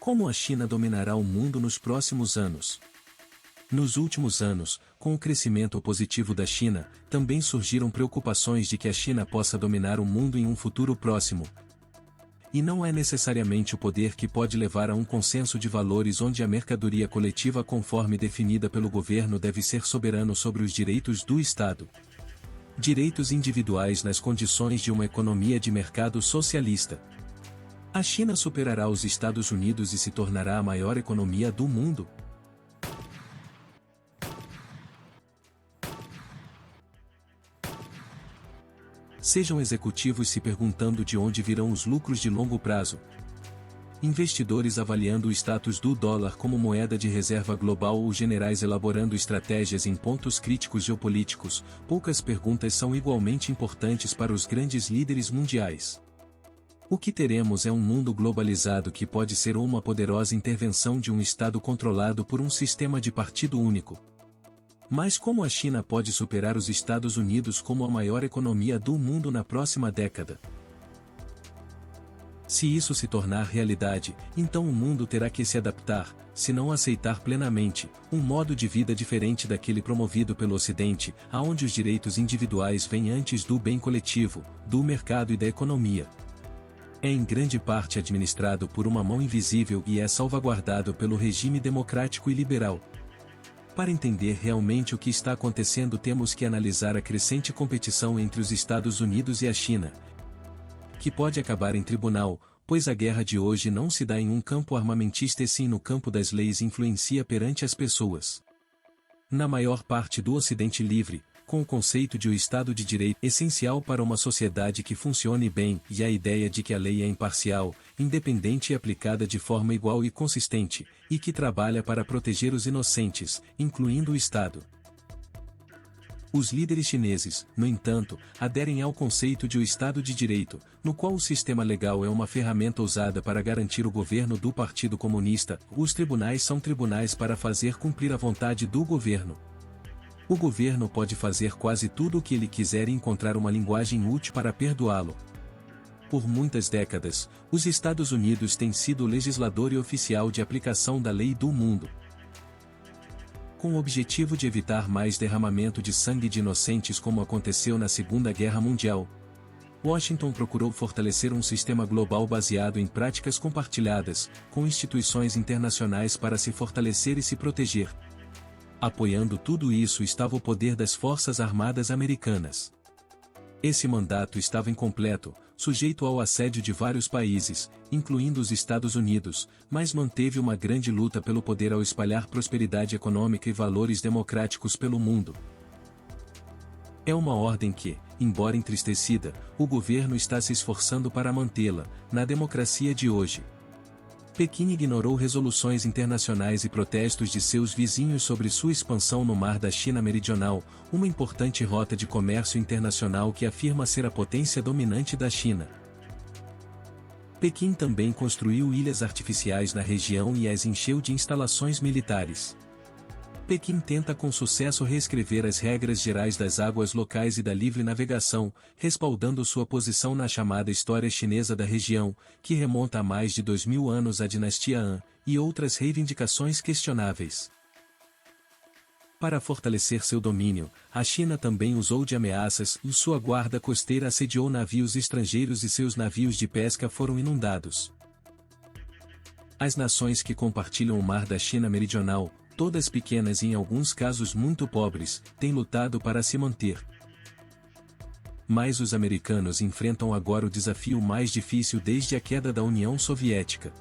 Como a China dominará o mundo nos próximos anos? Nos últimos anos, com o crescimento positivo da China, também surgiram preocupações de que a China possa dominar o mundo em um futuro próximo. E não é necessariamente o poder que pode levar a um consenso de valores onde a mercadoria coletiva conforme definida pelo governo deve ser soberano sobre os direitos do Estado. Direitos individuais nas condições de uma economia de mercado socialista. A China superará os Estados Unidos e se tornará a maior economia do mundo? Sejam executivos se perguntando de onde virão os lucros de longo prazo. Investidores avaliando o status do dólar como moeda de reserva global ou generais elaborando estratégias em pontos críticos geopolíticos, poucas perguntas são igualmente importantes para os grandes líderes mundiais. O que teremos é um mundo globalizado que pode ser uma poderosa intervenção de um Estado controlado por um sistema de partido único. Mas como a China pode superar os Estados Unidos como a maior economia do mundo na próxima década? Se isso se tornar realidade, então o mundo terá que se adaptar, se não aceitar plenamente, um modo de vida diferente daquele promovido pelo Ocidente, aonde os direitos individuais vêm antes do bem coletivo, do mercado e da economia. É em grande parte administrado por uma mão invisível e é salvaguardado pelo regime democrático e liberal. Para entender realmente o que está acontecendo, temos que analisar a crescente competição entre os Estados Unidos e a China, que pode acabar em tribunal, pois a guerra de hoje não se dá em um campo armamentista e sim no campo das leis e influencia perante as pessoas. Na maior parte do Ocidente livre, com o conceito de o Estado de Direito essencial para uma sociedade que funcione bem e a ideia de que a lei é imparcial, independente e aplicada de forma igual e consistente, e que trabalha para proteger os inocentes, incluindo o Estado. Os líderes chineses, no entanto, aderem ao conceito de o Estado de Direito, no qual o sistema legal é uma ferramenta usada para garantir o governo do Partido Comunista. Os tribunais são tribunais para fazer cumprir a vontade do governo. O governo pode fazer quase tudo o que ele quiser e encontrar uma linguagem útil para perdoá-lo. Por muitas décadas, os Estados Unidos têm sido o legislador e oficial de aplicação da lei do mundo. Com o objetivo de evitar mais derramamento de sangue de inocentes como aconteceu na Segunda Guerra Mundial, Washington procurou fortalecer um sistema global baseado em práticas compartilhadas, com instituições internacionais para se fortalecer e se proteger. Apoiando tudo isso estava o poder das Forças Armadas Americanas. Esse mandato estava incompleto, sujeito ao assédio de vários países, incluindo os Estados Unidos, mas manteve uma grande luta pelo poder ao espalhar prosperidade econômica e valores democráticos pelo mundo. É uma ordem que, embora entristecida, o governo está se esforçando para mantê-la, na democracia de hoje. Pequim ignorou resoluções internacionais e protestos de seus vizinhos sobre sua expansão no Mar da China Meridional, uma importante rota de comércio internacional que afirma ser a potência dominante da China. Pequim também construiu ilhas artificiais na região e as encheu de instalações militares. Pequim tenta com sucesso reescrever as regras gerais das águas locais e da livre navegação, respaldando sua posição na chamada história chinesa da região, que remonta a mais de 2000 anos à dinastia Han, e outras reivindicações questionáveis. Para fortalecer seu domínio, a China também usou de ameaças e sua guarda costeira assediou navios estrangeiros e seus navios de pesca foram inundados. As nações que compartilham o Mar da China Meridional, todas pequenas e em alguns casos muito pobres, têm lutado para se manter. Mas os americanos enfrentam agora o desafio mais difícil desde a queda da União Soviética.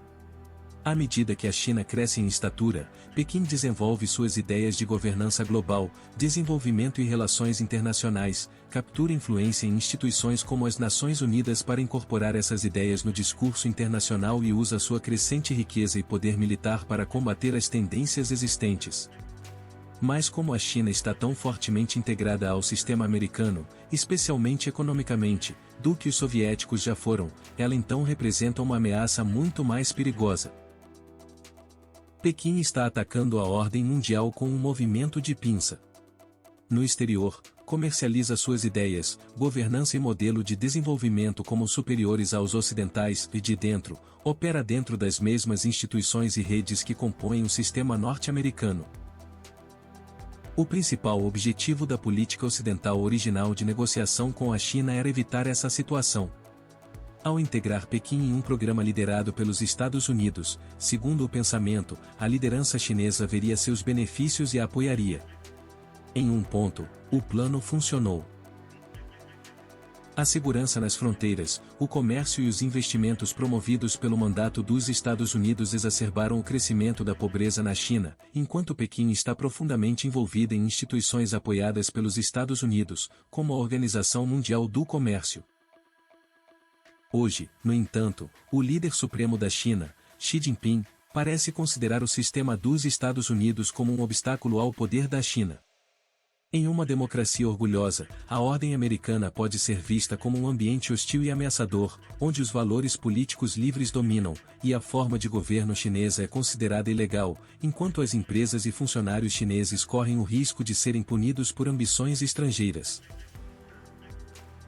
À medida que a China cresce em estatura, Pequim desenvolve suas ideias de governança global, desenvolvimento e relações internacionais, captura influência em instituições como as Nações Unidas para incorporar essas ideias no discurso internacional e usa sua crescente riqueza e poder militar para combater as tendências existentes. Mas como a China está tão fortemente integrada ao sistema americano, especialmente economicamente, do que os soviéticos já foram, ela então representa uma ameaça muito mais perigosa. Pequim está atacando a ordem mundial com um movimento de pinça. No exterior, comercializa suas ideias, governança e modelo de desenvolvimento como superiores aos ocidentais e de dentro, opera dentro das mesmas instituições e redes que compõem o sistema norte-americano. O principal objetivo da política ocidental original de negociação com a China era evitar essa situação. Ao integrar Pequim em um programa liderado pelos Estados Unidos, segundo o pensamento, a liderança chinesa veria seus benefícios e a apoiaria. Em um ponto, o plano funcionou. A segurança nas fronteiras, o comércio e os investimentos promovidos pelo mandato dos Estados Unidos exacerbaram o crescimento da pobreza na China, enquanto Pequim está profundamente envolvida em instituições apoiadas pelos Estados Unidos, como a Organização Mundial do Comércio. Hoje, no entanto, o líder supremo da China, Xi Jinping, parece considerar o sistema dos Estados Unidos como um obstáculo ao poder da China. Em uma democracia orgulhosa, a ordem americana pode ser vista como um ambiente hostil e ameaçador, onde os valores políticos livres dominam, e a forma de governo chinesa é considerada ilegal, enquanto as empresas e funcionários chineses correm o risco de serem punidos por ambições estrangeiras.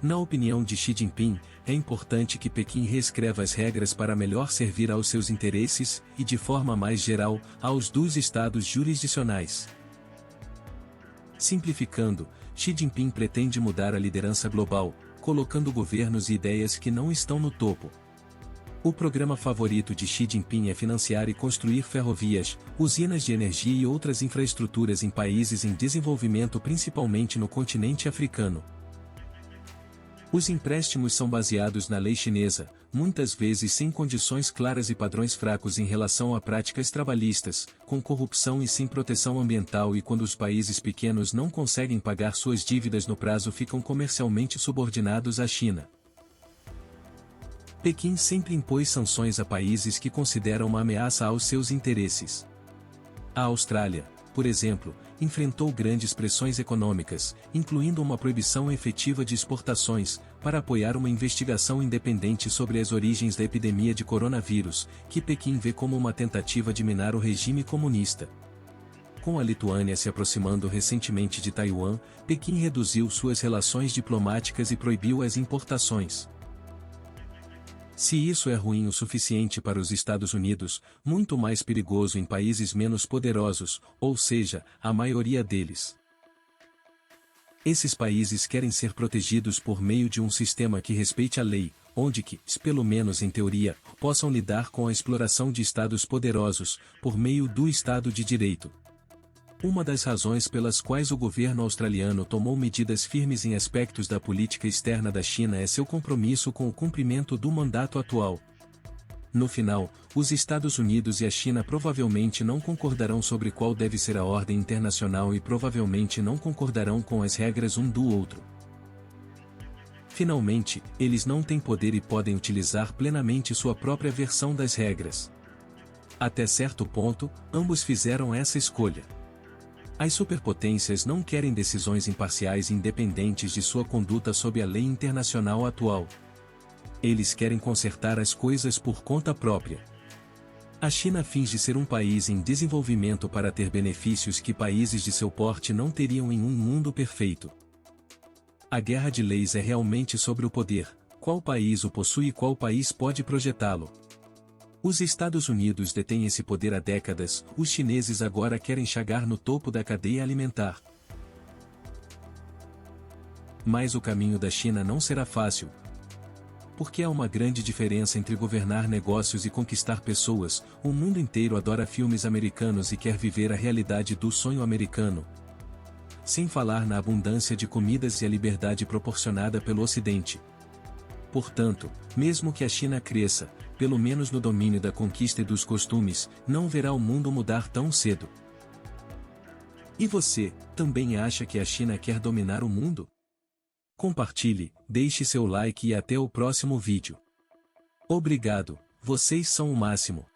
Na opinião de Xi Jinping, é importante que Pequim reescreva as regras para melhor servir aos seus interesses, e de forma mais geral, aos dos estados jurisdicionais. Simplificando, Xi Jinping pretende mudar a liderança global, colocando governos e ideias que não estão no topo. O programa favorito de Xi Jinping é financiar e construir ferrovias, usinas de energia e outras infraestruturas em países em desenvolvimento, principalmente no continente africano. Os empréstimos são baseados na lei chinesa, muitas vezes sem condições claras e padrões fracos em relação a práticas trabalhistas, com corrupção e sem proteção ambiental, e quando os países pequenos não conseguem pagar suas dívidas no prazo, ficam comercialmente subordinados à China. Pequim sempre impôs sanções a países que consideram uma ameaça aos seus interesses. A Austrália, por exemplo, enfrentou grandes pressões econômicas, incluindo uma proibição efetiva de exportações, para apoiar uma investigação independente sobre as origens da epidemia de coronavírus, que Pequim vê como uma tentativa de minar o regime comunista. Com a Lituânia se aproximando recentemente de Taiwan, Pequim reduziu suas relações diplomáticas e proibiu as importações. Se isso é ruim o suficiente para os Estados Unidos, muito mais perigoso em países menos poderosos, ou seja, a maioria deles. Esses países querem ser protegidos por meio de um sistema que respeite a lei, onde que, pelo menos em teoria, possam lidar com a exploração de estados poderosos, por meio do Estado de Direito. Uma das razões pelas quais o governo australiano tomou medidas firmes em aspectos da política externa da China é seu compromisso com o cumprimento do mandato atual. No final, os Estados Unidos e a China provavelmente não concordarão sobre qual deve ser a ordem internacional e provavelmente não concordarão com as regras um do outro. Finalmente, eles não têm poder e podem utilizar plenamente sua própria versão das regras. Até certo ponto, ambos fizeram essa escolha. As superpotências não querem decisões imparciais e independentes de sua conduta sob a lei internacional atual. Eles querem consertar as coisas por conta própria. A China finge ser um país em desenvolvimento para ter benefícios que países de seu porte não teriam em um mundo perfeito. A guerra de leis é realmente sobre o poder: qual país o possui e qual país pode projetá-lo. Os Estados Unidos detêm esse poder há décadas, os chineses agora querem chegar no topo da cadeia alimentar. Mas o caminho da China não será fácil. Porque há uma grande diferença entre governar negócios e conquistar pessoas. O mundo inteiro adora filmes americanos e quer viver a realidade do sonho americano. Sem falar na abundância de comidas e a liberdade proporcionada pelo Ocidente. Portanto, mesmo que a China cresça, pelo menos no domínio da conquista e dos costumes, não verá o mundo mudar tão cedo. E você, também acha que a China quer dominar o mundo? Compartilhe, deixe seu like e até o próximo vídeo. Obrigado, vocês são o máximo.